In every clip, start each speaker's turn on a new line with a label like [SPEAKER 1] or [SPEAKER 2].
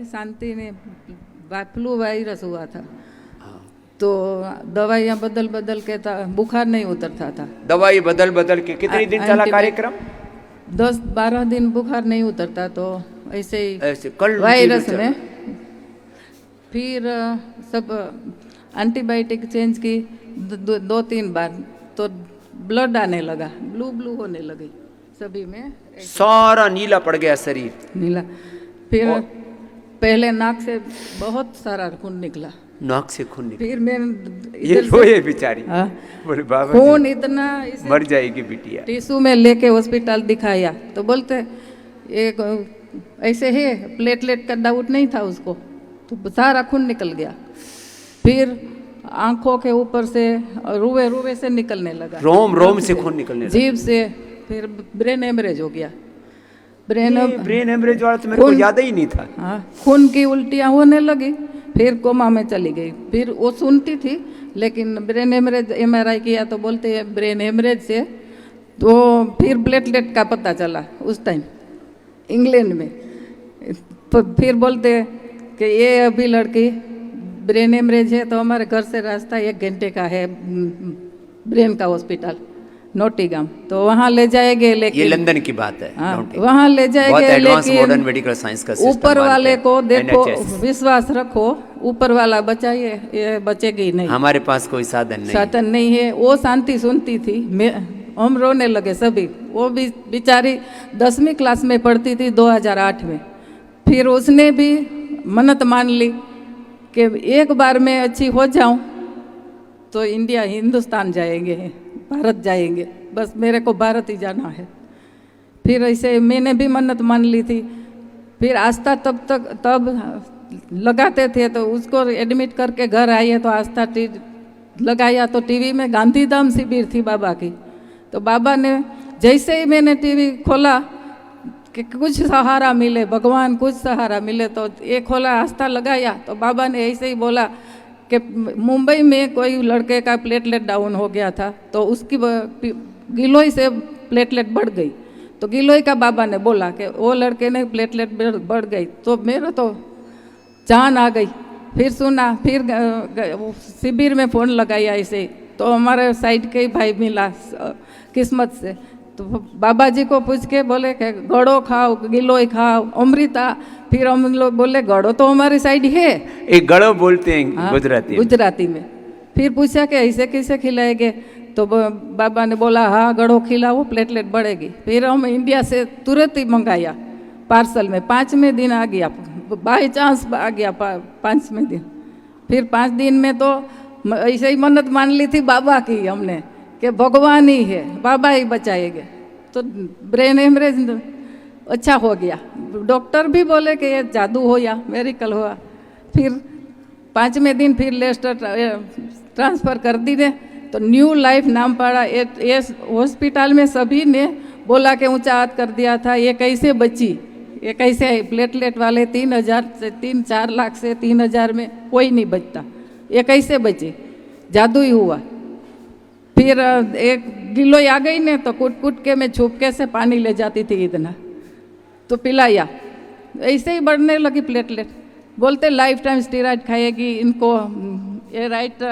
[SPEAKER 1] शांति ने flu virus हुआ था, तो दवाइयाँ बदल बदल के था, बुखार नहीं उतरता था।
[SPEAKER 2] दवाई बदल बदल के कितने दिन चला कार्यक्रम?
[SPEAKER 1] 10-12 दिन बुखार नहीं उतरता, तो ऐसे ही
[SPEAKER 2] ऐसे कल
[SPEAKER 1] वायरस में फिर सब एंटीबायोटिक चेंज की 2-3 बार, तो ब्लड आने लगा, ब्लू ब्लू होने लगी सभी में,
[SPEAKER 2] सारा नीला पड़ गया शरीर,
[SPEAKER 1] नीला। फिर पहले नाक से बहुत सारा खून निकला,
[SPEAKER 2] नाक से खून निकला।
[SPEAKER 1] फिर मैं
[SPEAKER 2] ये रोए बेचारी, बोले बाबा
[SPEAKER 1] खून इतना,
[SPEAKER 2] मर जाएगी बिटिया।
[SPEAKER 1] टिश्यू में लेके हॉस्पिटल दिखाया तो बोलते एक ऐसे है, प्लेटलेट का डाउट नहीं था उसको, तो सारा खून निकल गया। फिर आंखों के ऊपर से रुए रुए से निकलने लगा,
[SPEAKER 2] रोम रोम से खून निकलने लगा,
[SPEAKER 1] जीभ से। फिर ब्रेन हेमरेज हो गया, ब्रेन
[SPEAKER 2] हेमरेज वाला तो मेरे को याद ही नहीं था।
[SPEAKER 1] हाँ, खून की उल्टियाँ होने लगी, फिर कोमा में चली गई। फिर वो सुनती थी, लेकिन ब्रेन हेमरेज MRI किया तो बोलते हैं ब्रेन हेमरेज से। तो फिर प्लेटलेट का पता चला उस टाइम इंग्लैंड में, तो फिर बोलते कि ये अभी लड़की ब्रेन हेमरेज है, तो हमारे घर से रास्ता 1 घंटे का है ब्रेन का हॉस्पिटल नोटिंगहम, तो वहाँ ले जाएंगे। लेकिन
[SPEAKER 2] ये लंदन की बात है,
[SPEAKER 1] वहाँ ले जाएंगे, लेकिन
[SPEAKER 2] मॉडर्न मेडिकल साइंस का
[SPEAKER 1] ऊपर वाले को देखो, विश्वास रखो, ऊपर वाला बचाइए, ये बचेगी नहीं,
[SPEAKER 2] हमारे पास कोई साधन
[SPEAKER 1] नहीं है। वो शांति सुनती थी, हम रोने लगे सभी। वो भी बेचारी 10वीं क्लास में पढ़ती थी 2008 में। फिर उसने भी मन्नत मान ली कि एक बार मैं अच्छी हो जाऊं तो इंडिया हिंदुस्तान जाएंगे, भारत जाएंगे, बस मेरे को भारत ही जाना है। फिर ऐसे मैंने भी मन्नत मान ली थी। फिर आस्था तब लगाते थे, तो उसको एडमिट करके घर आइए, तो आस्था लगाया तो टीवी में गांधीधाम शिविर थी बाबा की। तो बाबा ने जैसे ही मैंने टीवी खोला कि कुछ सहारा मिले, भगवान कुछ सहारा मिले, तो ये खोला, आस्था लगाया, तो बाबा ने ऐसे ही बोला कि मुंबई में कोई लड़के का प्लेटलेट डाउन हो गया था, तो उसकी गिलोय से प्लेटलेट बढ़ गई। तो गिलोय का बाबा ने बोला कि वो लड़के ने प्लेटलेट बढ़ गई, तो मेरा तो जान आ गई। फिर सुना, फिर शिविर में फ़ोन लगाया ऐसे ही, तो हमारे साइड के ही भाई मिला किस्मत से, तो बाबा जी को पूछ के बोले कि गड़ो खाओ, गिलोय खाओ, अमृता। फिर हम लोग बोले गड़ो तो हमारी साइड है,
[SPEAKER 2] एक गड़ो बोलते हैं
[SPEAKER 1] गुजराती में। फिर पूछा कि ऐसे कैसे खिलाएंगे, तो बाबा ने बोला हाँ गड़ो खिलाओ, प्लेटलेट बढ़ेगी। फिर हम इंडिया से तुरंत ही मंगाया पार्सल में, 5वें दिन आ गया, बाई चांस आ गया 5वें दिन। फिर 5 दिन में तो ऐसे ही मन्नत मान ली थी बाबा की हमने कि भगवान ही है, बाबा ही बचाएंगे। तो ब्रेन हेमरेज अच्छा हो गया, डॉक्टर भी बोले कि ये जादू हो या मेरिकल हुआ। फिर 5वें दिन फिर लेस्टर ट्रांसफ़र कर दी ने, तो न्यू लाइफ नाम पड़ा। ये हॉस्पिटल में सभी ने बोला कि ऊंचा हाथ कर दिया था, ये कैसे बची, ये कैसे प्लेटलेट वाले 3,000 से 3-4 लाख से 3,000 में कोई नहीं बचता, ये कैसे बची, जादू ही हुआ। फिर एक गिलोय आ गई ने, तो कूट कूट के मैं छुपके से पानी ले जाती थी इतना, तो पिलाया, ऐसे ही बढ़ने लगी प्लेटलेट। बोलते लाइफ टाइम स्टेरॉइड खाएगी, इनको ये राइट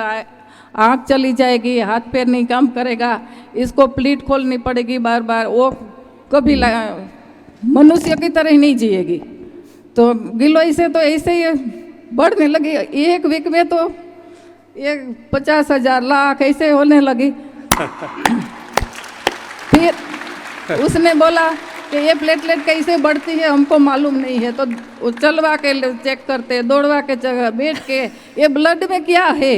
[SPEAKER 1] आँख चली जाएगी, हाथ पैर नहीं काम करेगा, इसको प्लीट खोलनी पड़ेगी बार बार, वो कभी मनुष्य की तरह ही नहीं जिएगी। तो गिलोय से तो ऐसे ही बढ़ने लगी, 1 वीक में तो 50,000 लाख ऐसे होने लगी। फिर उसने बोला कि ये प्लेटलेट कैसे बढ़ती है हमको मालूम नहीं है, तो चलवा के चेक करते, दौड़वा के जगह बैठ के ये ब्लड में क्या है।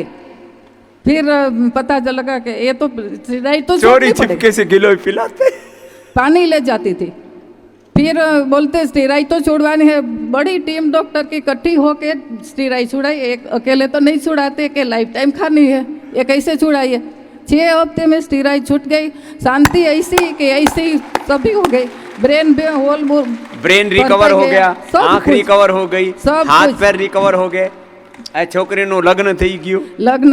[SPEAKER 1] फिर पता चला कि ये तो
[SPEAKER 2] चोरी छिपके से गिलोय पिलाते,
[SPEAKER 1] पानी ले जाती थी। फिर बोलते स्टेरॉइड तो छुड़वानी है, बड़ी टीम डॉक्टर की इकट्ठी होके स्टेरॉइड छुड़ाई, एक अकेले तो नहीं छुड़ाते कि लाइफ टाइम खानी है, ये कैसे छुड़ाइए। 6 हफ्ते में स्टेरॉइड छूट गई, शांति ऐसी कि ऐसी सभी हो गई, ब्रेन
[SPEAKER 2] रिकवर हो गया, आंख रिकवर हो गई, हाथ पैर रिकवर हो गए। छोकरीનું લગ્ન થઈ ગયું।
[SPEAKER 1] लग्न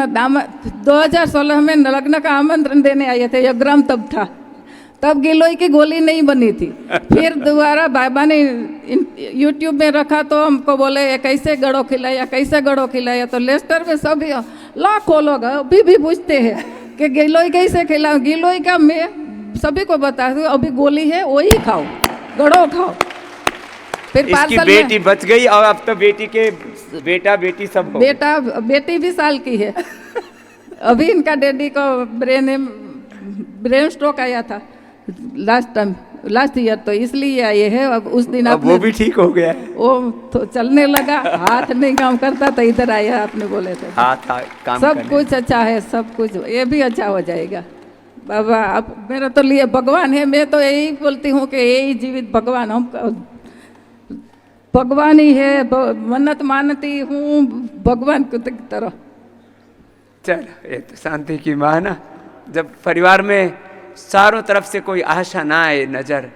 [SPEAKER 1] 2016 में लग्न का आमंत्रण देने आए थे, यज्ञाम तब था, तब गिलोय की गोली नहीं बनी थी। फिर दोबारा बाबा ने यूट्यूब में रखा तो हमको बोले ये कैसे गड़ो खिलाया, कैसे गड़ो खिलाया। तो लेस्टर में सभी लाखों लोग अभी भी पूछते हैं कि गिलोय कैसे खिलाऊं। गिलोय का मैं सभी को बता दूं, अभी गोली है वही खाओ, गड़ो खाओ। फिर
[SPEAKER 2] इसकी
[SPEAKER 1] पार्सल
[SPEAKER 2] बेटी बच गई और अब तो बेटी के बेटा बेटी सब हो
[SPEAKER 1] बेटा बेटी भी साल की है। अभी इनका डैडी को ब्रेन स्ट्रोक आया था लास्ट ईयर, तो इसलिए आए हैं। अब उस दिन
[SPEAKER 2] अब वो भी ठीक हो गया है।
[SPEAKER 1] वो तो चलने लगा, हाथ नहीं काम करता तो इधर आया, आपने बोले थे।
[SPEAKER 2] हाथ काम
[SPEAKER 1] सब
[SPEAKER 2] करने।
[SPEAKER 1] कुछ अच्छा है, सब कुछ ये भी अच्छा हो जाएगा। बाबा अब मेरा तो लिए भगवान है, मैं तो यही बोलती हूँ कि यही जीवित भगवान हम भगवान ही है। मन्नत मानती हूँ भगवान की तरह।
[SPEAKER 2] चलो ये तो शांति की माँ ना, जब परिवार में चारों तरफ से कोई आशा ना आए नजर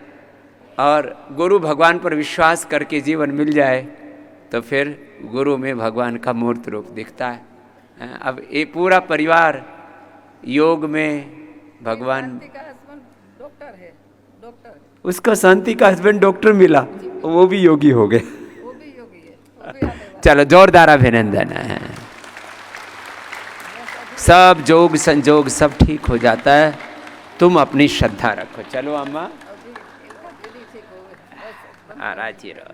[SPEAKER 2] और गुरु भगवान पर विश्वास करके जीवन मिल जाए तो फिर गुरु में भगवान का मूर्त रूप दिखता है। अब ये पूरा परिवार योग में भगवान,
[SPEAKER 1] डॉक्टर है, डॉक्टर
[SPEAKER 2] उसका शांति का हस्बैंड डॉक्टर मिला, वो भी योगी हो गए।
[SPEAKER 1] वो भी योगी है।
[SPEAKER 2] चलो जोरदार अभिनंदन है। सब जोग संजोग सब ठीक हो जाता है, तुम अपनी श्रद्धा रखो। चलो अम्मा, राजी रहो।